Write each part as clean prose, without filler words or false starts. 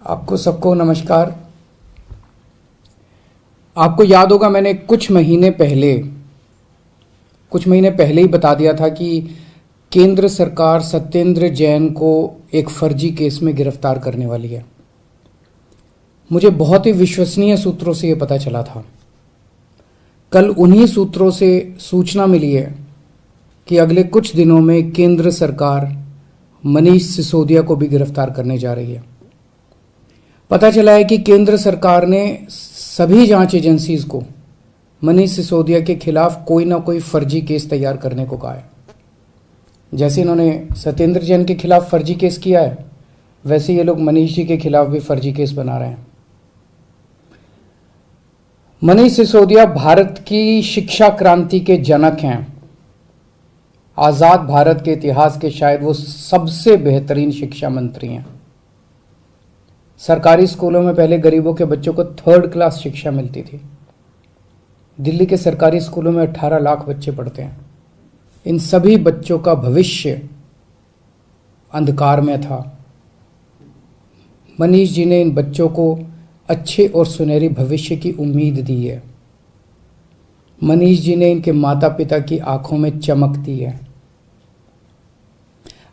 आपको सबको नमस्कार। आपको याद होगा मैंने कुछ महीने पहले ही बता दिया था कि केंद्र सरकार सत्येंद्र जैन को एक फर्जी केस में गिरफ्तार करने वाली है। मुझे बहुत ही विश्वसनीय सूत्रों से यह पता चला था। कल उन्हीं सूत्रों से सूचना मिली है कि अगले कुछ दिनों में केंद्र सरकार मनीष सिसोदिया को भी गिरफ्तार करने जा रही है। पता चला है कि केंद्र सरकार ने सभी जांच एजेंसीज को मनीष सिसोदिया के खिलाफ कोई ना कोई फर्जी केस तैयार करने को कहा है। जैसे इन्होंने सत्येंद्र जैन के खिलाफ फर्जी केस किया है, वैसे ये लोग मनीष जी के खिलाफ भी फर्जी केस बना रहे हैं। मनीष सिसोदिया भारत की शिक्षा क्रांति के जनक हैं। आजाद भारत के इतिहास के शायद वो सबसे बेहतरीन शिक्षा मंत्री हैं। सरकारी स्कूलों में पहले गरीबों के बच्चों को 3rd क्लास शिक्षा मिलती थी। दिल्ली के सरकारी स्कूलों में 18 लाख बच्चे पढ़ते हैं। इन सभी बच्चों का भविष्य अंधकार में था। मनीष जी ने इन बच्चों को अच्छे और सुनहरी भविष्य की उम्मीद दी है। मनीष जी ने इनके माता पिता की आंखों में चमक दी है।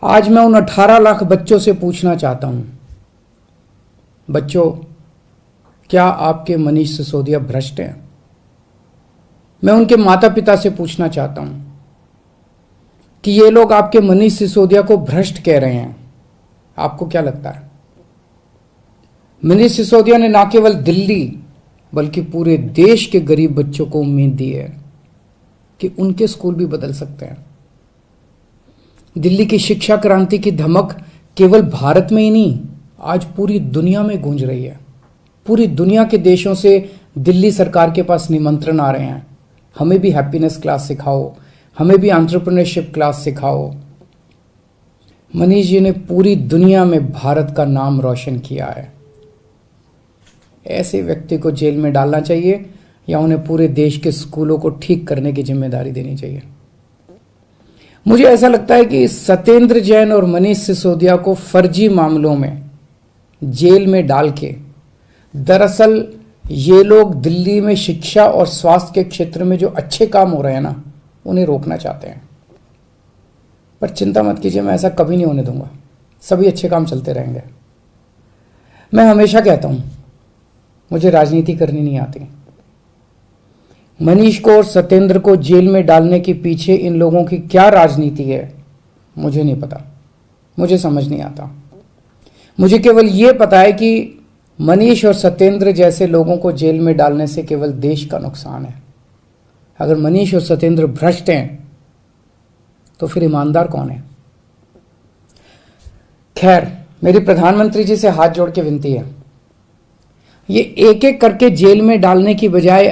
आज मैं उन 18 लाख बच्चों से पूछना चाहता हूं, बच्चों, क्या आपके मनीष सिसोदिया भ्रष्ट हैं? मैं उनके माता पिता से पूछना चाहता हूं कि ये लोग आपके मनीष सिसोदिया को भ्रष्ट कह रहे हैं, आपको क्या लगता है? मनीष सिसोदिया ने ना केवल दिल्ली बल्कि पूरे देश के गरीब बच्चों को उम्मीद दी है कि उनके स्कूल भी बदल सकते हैं। दिल्ली की शिक्षा क्रांति की धमक केवल भारत में ही नहीं, आज पूरी दुनिया में गूंज रही है। पूरी दुनिया के देशों से दिल्ली सरकार के पास निमंत्रण आ रहे हैं, हमें भी हैप्पीनेस क्लास सिखाओ, हमें भी एंटरप्रेन्योरशिप क्लास सिखाओ। मनीष जी ने पूरी दुनिया में भारत का नाम रोशन किया है। ऐसे व्यक्ति को जेल में डालना चाहिए या उन्हें पूरे देश के स्कूलों को ठीक करने की जिम्मेदारी देनी चाहिए। मुझे ऐसा लगता है कि सत्येंद्र जैन और मनीष सिसोदिया को फर्जी मामलों में जेल में डाल के दरअसल ये लोग दिल्ली में शिक्षा और स्वास्थ्य के क्षेत्र में जो अच्छे काम हो रहे हैं ना, उन्हें रोकना चाहते हैं। पर चिंता मत कीजिए, मैं ऐसा कभी नहीं होने दूंगा। सभी अच्छे काम चलते रहेंगे। मैं हमेशा कहता हूं, मुझे राजनीति करनी नहीं आती। मनीष को और सत्येंद्र को जेल में डालने के पीछे इन लोगों की क्या राजनीति है, मुझे नहीं पता, मुझे समझ नहीं आता। मुझे केवल ये पता है कि मनीष और सत्येंद्र जैसे लोगों को जेल में डालने से केवल देश का नुकसान है। अगर मनीष और सत्येंद्र भ्रष्ट हैं तो फिर ईमानदार कौन है? खैर, मेरी प्रधानमंत्री जी से हाथ जोड़ के विनती है, ये एक एक करके जेल में डालने की बजाय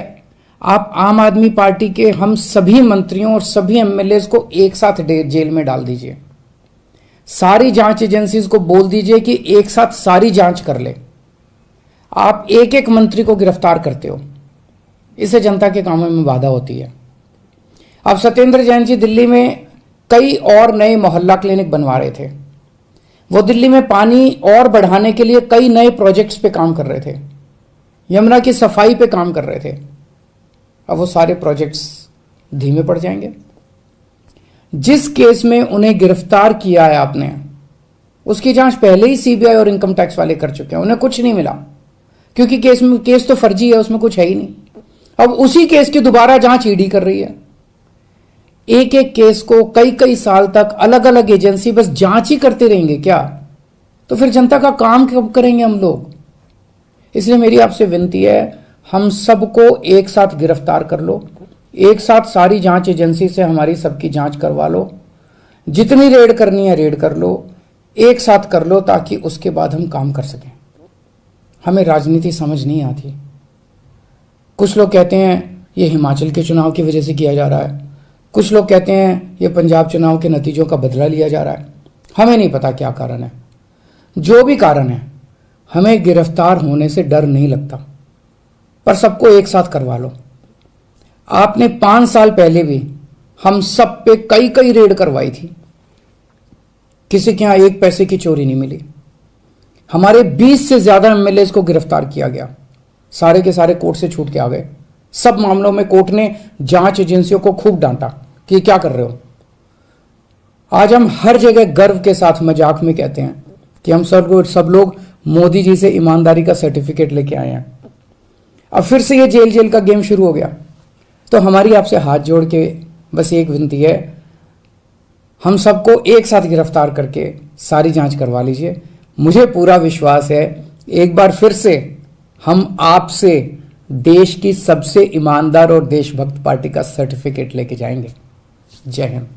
आप आम आदमी पार्टी के हम सभी मंत्रियों और सभी एमएलए को एक साथ जेल में डाल दीजिए। सारी जांच एजेंसीज को बोल दीजिए कि एक साथ सारी जांच कर ले। आप एक एक मंत्री को गिरफ्तार करते हो, इससे जनता के कामों में बाधा होती है। अब सत्येंद्र जैन जी दिल्ली में कई और नए मोहल्ला क्लिनिक बनवा रहे थे। वो दिल्ली में पानी और बढ़ाने के लिए कई नए प्रोजेक्ट्स पे काम कर रहे थे, यमुना की सफाई पे काम कर रहे थे। अब वो सारे प्रोजेक्ट्स धीमे पड़ जाएंगे। जिस केस में उन्हें गिरफ्तार किया है आपने, उसकी जांच पहले ही सीबीआई और इनकम टैक्स वाले कर चुके हैं। उन्हें कुछ नहीं मिला क्योंकि केस तो फर्जी है, उसमें कुछ है ही नहीं। अब उसी केस की दोबारा जांच ईडी कर रही है। एक एक केस को कई कई साल तक अलग अलग एजेंसी बस जांच ही करते रहेंगे क्या? तो फिर जनता का काम कब करेंगे हम लोग? इसलिए मेरी आपसे विनती है, हम सबको एक साथ गिरफ्तार कर लो, एक साथ सारी जांच एजेंसी से हमारी सबकी जांच करवा लो। जितनी रेड करनी है रेड कर लो, एक साथ कर लो, ताकि उसके बाद हम काम कर सकें। हमें राजनीति समझ नहीं आती। कुछ लोग कहते हैं ये हिमाचल के चुनाव की वजह से किया जा रहा है, कुछ लोग कहते हैं ये पंजाब चुनाव के नतीजों का बदला लिया जा रहा है। हमें नहीं पता क्या कारण है। जो भी कारण है, हमें गिरफ्तार होने से डर नहीं लगता, पर सबको एक साथ करवा लो। आपने 5 साल पहले भी हम सब पे कई कई रेड करवाई थी, किसी के यहां 1 पैसे की चोरी नहीं मिली। हमारे 20 से ज्यादा एमएलए को गिरफ्तार किया गया, सारे के सारे कोर्ट से छूट के आ गए। सब मामलों में कोर्ट ने जांच एजेंसियों को खूब डांटा कि ये क्या कर रहे हो। आज हम हर जगह गर्व के साथ मजाक में कहते हैं कि हम सब लोग मोदी जी से ईमानदारी का सर्टिफिकेट लेके आए हैं। अब फिर से ये जेल जेल का गेम शुरू हो गया। तो हमारी आपसे हाथ जोड़ के बस एक विनती है, हम सबको एक साथ गिरफ्तार करके सारी जांच करवा लीजिए। मुझे पूरा विश्वास है एक बार फिर से हम आपसे देश की सबसे ईमानदार और देशभक्त पार्टी का सर्टिफिकेट लेके जाएंगे। जय हिंद।